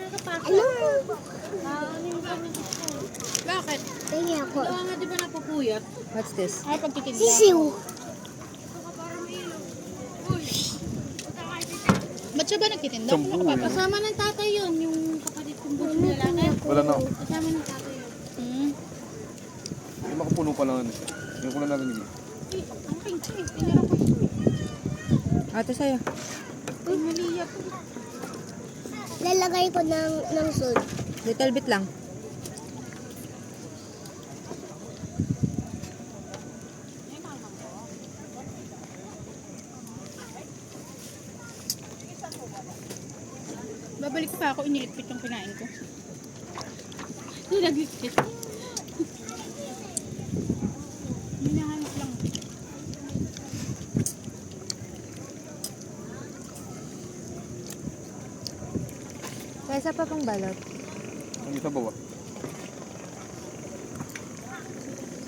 Ano? Bakit? Tingin ako. Ikaw nga di ba napupuyat? What's this? Ay, pagtitinda. Sisiw. Ba't siya ba nagtitinda? Sampu eh. Kasama ng tatay yun, yung kapatid kong bunso na lalaki. Wala na. Kasama ng tatay yun. Yung makapuno pa lang ano siya. Yung ko lang narinig. Ang pink. Pinira ko siya. Ate sa'yo. Ay, mali yan. Lalagay ko ng salt. Little bit lang. Babalik pa ako, iniligpit yung kinain ko. Nilagligpit. Hinahanap lang. Kaya isa pa pang balot. Ang isa ba ba?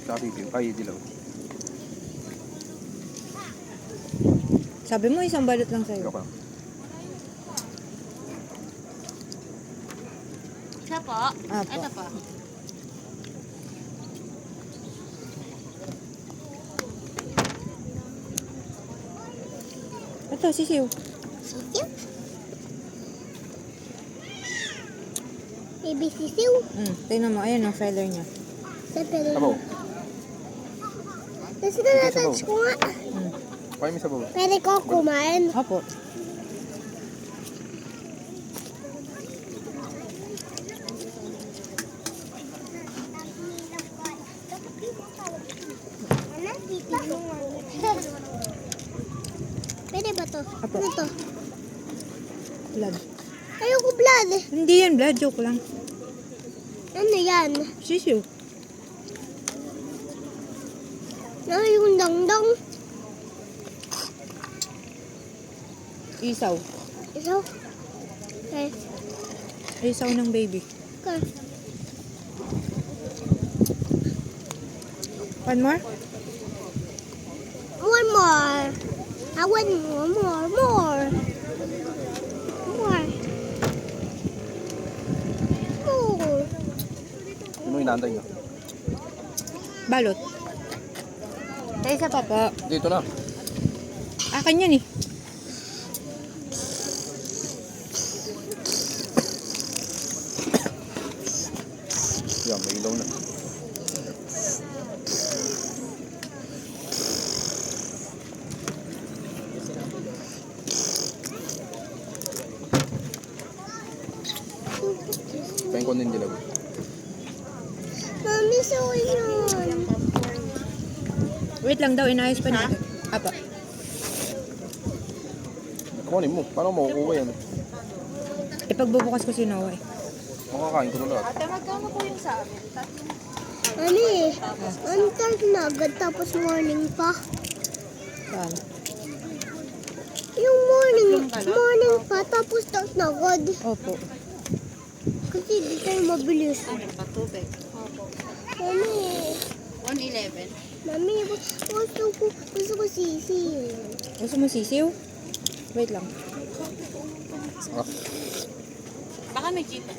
Sa sisiw. Ay, dilaw. Sabi mo isang balot lang sa'yo. Ikaw pa. Siya po? Apo. Ito po. Ito, sisiw. Sisiw? Baby sisiw? Tingnan mo, ayan ang feather niya. Sa pelo. Sabaw. Kasi na-touch ko nga. Kaya may sabaw. Pwede ko kumain. Opo. Pwede ba to? Apo. Ano to? Blood. Ayoko blood. Hindi yan blood, joke lang. Ano yan? Sisiw. Ano yung dangdang? Isaw. Isaw? Okay. Isaw ng baby. Okay. One more? One more. I want more. More. Sino inaantay niyo? Balot. Kaya isa pa po. Dito na. Akin yan eh. Yan, may ilaw na. Kain ko din dilaw. Mami, so yun. Wait lang daw, inayos pa natin. Apa. Kunin mo. Paano makukuha yan? Ipagbubukas ko si Noah eh. Makakain ko na lahat. Ate, magkano po yung sa amin? Mami, ang tart na agad tapos morning pa. Saan? Yung morning pa tapos tart na agad. Opo. Kasi di tayo mabilis. Patubig. Mami, 111. mami, gusto ko sisiw. Gusto mo sisiw? Wait lang. Ah, Baka may chicken.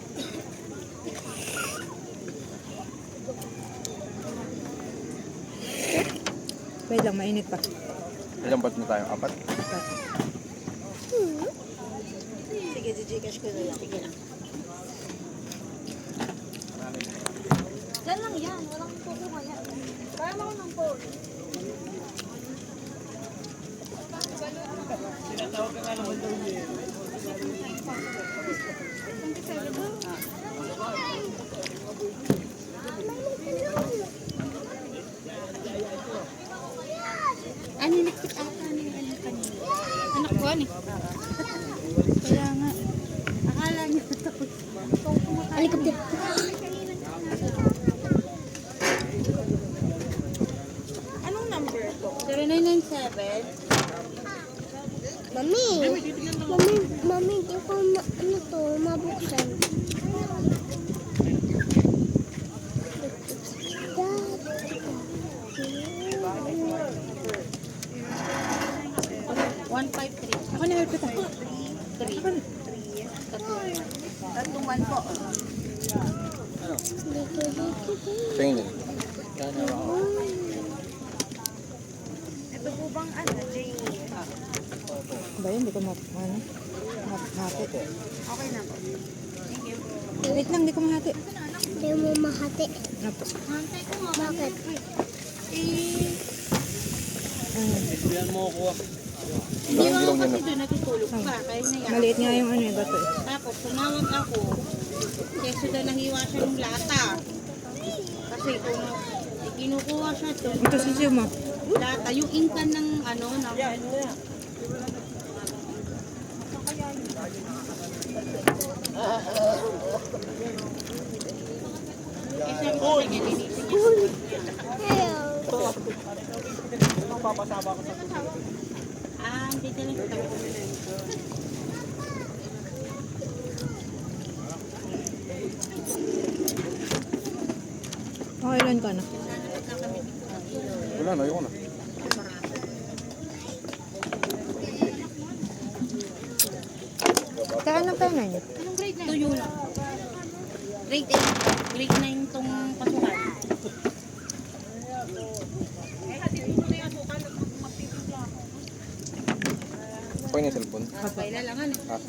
Wait lang, mainit pa. ilang bat na tayo? Apat? Sige, Gcash ko na lang. Sige lang. Diyan lang yan. Walang kukuha yan. Kaya mo ng phone. Ano nilikpit ata ni ano kanina? Anak ko ano? Kaya nga. Akala niya tapos. Helicopter. Anong number to? 0997. Mami, di ko ano to, mabuksan. Ako na help kita. 3. Tatlong Tingin din. Ito po bang Jay? Ba yun? Hindi ko mahati. Okay na po. Thank you. Wait lang, hindi ko mahati. Hindi mo mahati. Apo. Hantay ko nga. Bakit? Yan mo kuha. Hindi Parang ako gilong kasi yan. doon natutulog pa. Kaya naiyak. Maliit nga yung ano eh, bato eh. Tapos tumawag ako. Keso daw nahiwa siya ng lata. Kasi kung kinukuha siya ito. Ito sisiyo mo. Lata. Yung inkan ng ano. Kasi ang kasi niya linisin niya. Dito lang sa tabi ko nila. Oh, ilan ka na? Wala na, ayoko na. Kaya anong tayo na niyo? Anong grade na? Tuyo lang. Grade 8. Grade 9 tong pasukan. Okay na yung cellphone. Kailangan. Ah.